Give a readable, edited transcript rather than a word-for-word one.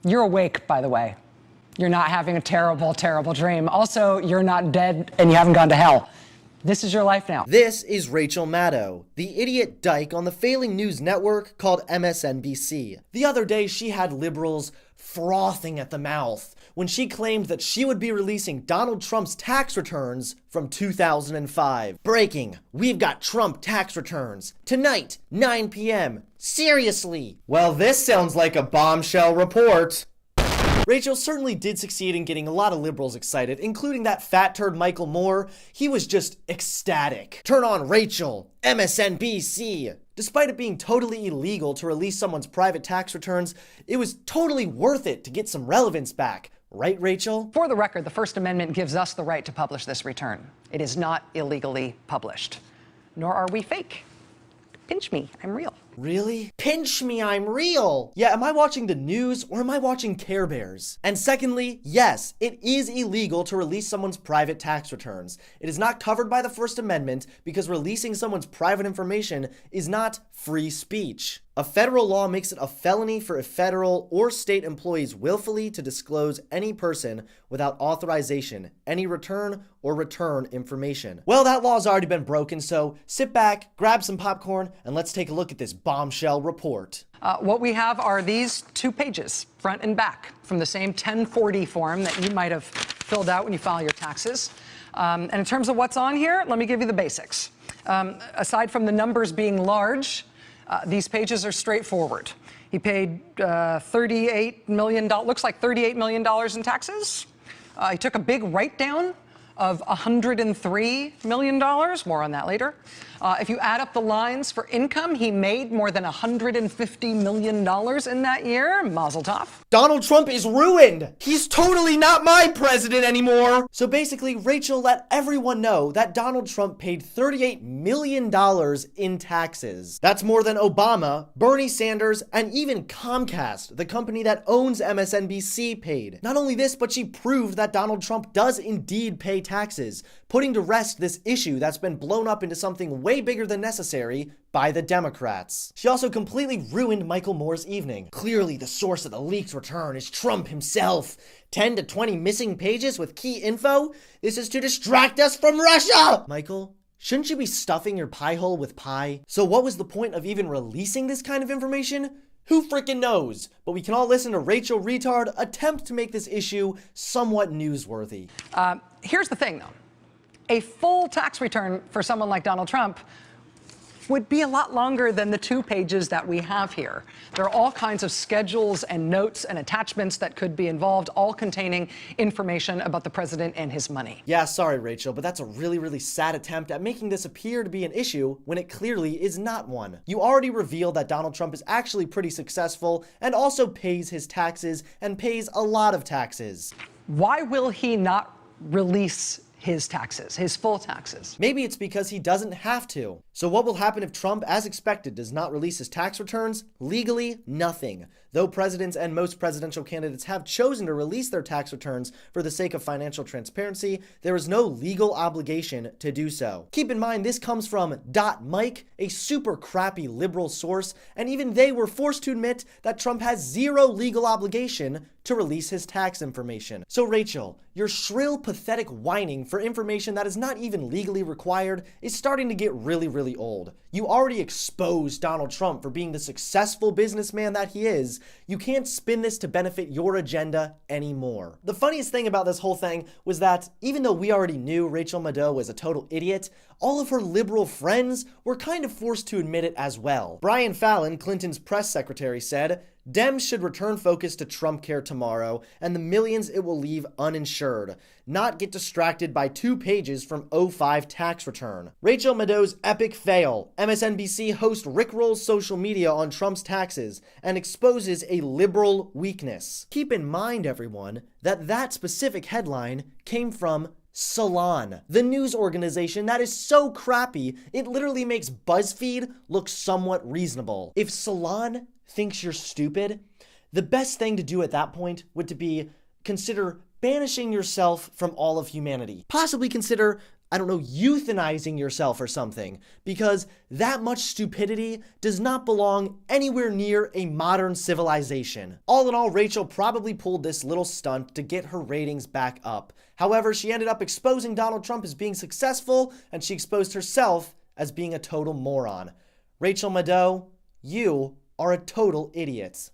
You're awake, by the way. You're not having a terrible, terrible dream. Also, you're not dead and you haven't gone to hell. This is your life now. This is Rachel Maddow, the idiot dyke on the failing news network called MSNBC. The other day, she had liberals frothing at the mouth when she claimed that she would be releasing Donald Trump's tax returns from 2005. Breaking, we've got Trump tax returns. Tonight, 9 p.m. Seriously? Well, this sounds like a bombshell report. Rachel certainly did succeed in getting a lot of liberals excited, including that fat turd Michael Moore. He was just ecstatic. Turn on Rachel, MSNBC. Despite it being totally illegal to release someone's private tax returns, it was totally worth it to get some relevance back. Right, Rachel? For the record, the First Amendment gives us the right to publish this return. It is not illegally published, nor are we fake. Pinch me, I'm real. Really? Pinch me, I'm real! Yeah, am I watching the news or am I watching Care Bears? And secondly, yes, it is illegal to release someone's private tax returns. It is not covered by the First Amendment because releasing someone's private information is not free speech. A federal law makes it a felony for federal or state employees willfully to disclose any person without authorization, any return or return information. Well, that law's already been broken, so sit back, grab some popcorn, and let's take a look at this bombshell report. What we have are these 2 pages, front and back, from the same 1040 form that you might have filled out when you file your taxes. And in terms of what's on here, let me give you the basics. Aside from the numbers being large, these pages are straightforward. He paid $38 million, looks like $38 million in taxes. He took a big write-down of $103 million, more on that later. If you add up the lines for income, he made more than $150 million in that year. Mazel tov. Donald Trump is ruined! He's totally not my president anymore! So basically, Rachel let everyone know that Donald Trump paid $38 million in taxes. That's more than Obama, Bernie Sanders, and even Comcast, the company that owns MSNBC, paid. Not only this, but she proved that Donald Trump does indeed pay taxes, putting to rest this issue that's been blown up into something way bigger than necessary by the Democrats. She also completely ruined Michael Moore's evening. Clearly, the source of the leaked return is Trump himself. 10 to 20 missing pages with key info? This is to distract us from Russia! Michael, shouldn't you be stuffing your pie hole with pie? So what was the point of even releasing this kind of information? Who frickin' knows? But we can all listen to Rachel Retard attempt to make this issue somewhat newsworthy. Here's the thing, though. A full tax return for someone like Donald Trump would be a lot longer than the 2 pages that we have here. There are all kinds of schedules and notes and attachments that could be involved, all containing information about the president and his money. Yeah, sorry, Rachel, but that's a really, really sad attempt at making this appear to be an issue when it clearly is not one. You already revealed that Donald Trump is actually pretty successful and also pays his taxes and pays a lot of taxes. Why will he not release his taxes, his full taxes? Maybe it's because he doesn't have to. So what will happen if Trump, as expected, does not release his tax returns? Legally, nothing. Though presidents and most presidential candidates have chosen to release their tax returns for the sake of financial transparency, there is no legal obligation to do so. Keep in mind, this comes from .Mike, a super crappy liberal source, and even they were forced to admit that Trump has zero legal obligation to release his tax information. So Rachel, your shrill, pathetic whining for information that is not even legally required is starting to get really, really old. You already exposed Donald Trump for being the successful businessman that he is. You can't spin this to benefit your agenda anymore. The funniest thing about this whole thing was that even though we already knew Rachel Maddow was a total idiot, all of her liberal friends were kind of forced to admit it as well. Brian Fallon, Clinton's press secretary, said, "Dems should return focus to Trump care tomorrow and the millions it will leave uninsured, not get distracted by 2 pages from '05 tax return." Rachel Maddow's epic fail. MSNBC host rickrolls social media on Trump's taxes and exposes a liberal weakness. Keep in mind, everyone, that specific headline came from Salon, the news organization that is so crappy, it literally makes BuzzFeed look somewhat reasonable. If Salon thinks you're stupid, the best thing to do at that point would to be consider banishing yourself from all of humanity. Possibly consider euthanizing yourself or something, because that much stupidity does not belong anywhere near a modern civilization. All in all, Rachel probably pulled this little stunt to get her ratings back up. However, she ended up exposing Donald Trump as being successful, and she exposed herself as being a total moron. Rachel Maddow, you are a total idiot.